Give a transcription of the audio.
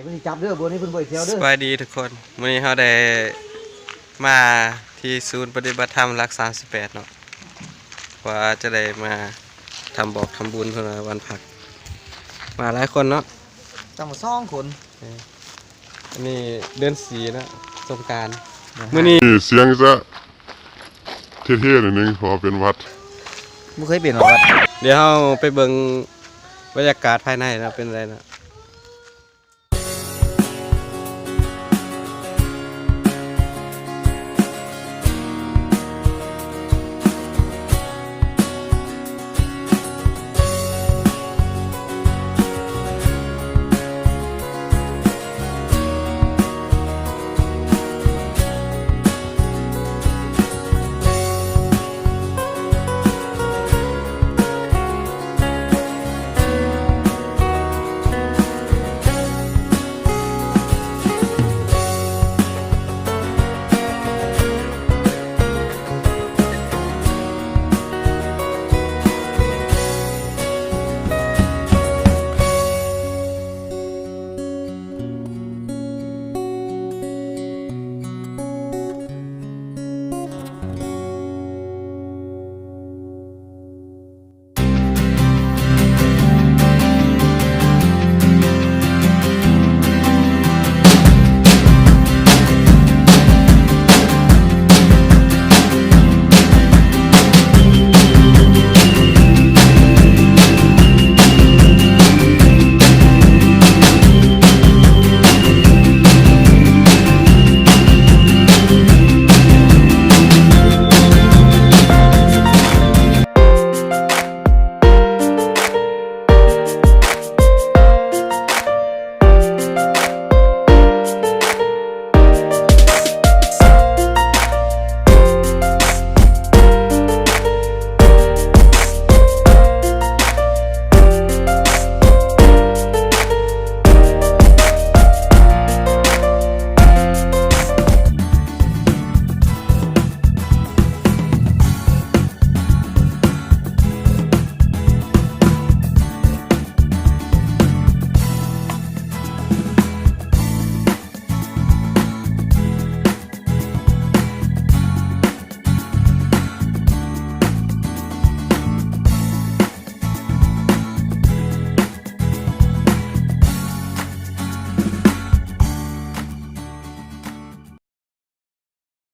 เพิ่นสิจับเด้อบ่นี้เพิ่นบ่ให้เที่ยว ส เด้อ บายดีทุกคนวันนี้เราได้มาที่ศูนย์ปฏิบัติธรรมรัก38เนาะว่าจะได้มาทำบอกทำบุญเพื่อวันพักมาหลายคนเนาะ จังมา2คน อันนี้เดือนสีนะสงกรานต์มื้อนี้ นี่เสียงจะเท่ๆหน่อยนึงพอเป็นวัด บ่เคยเป็นหรอกครับ เดี๋ยวเราไปเบิ่งบรรยากาศภายในนะเป็นอะไรนะ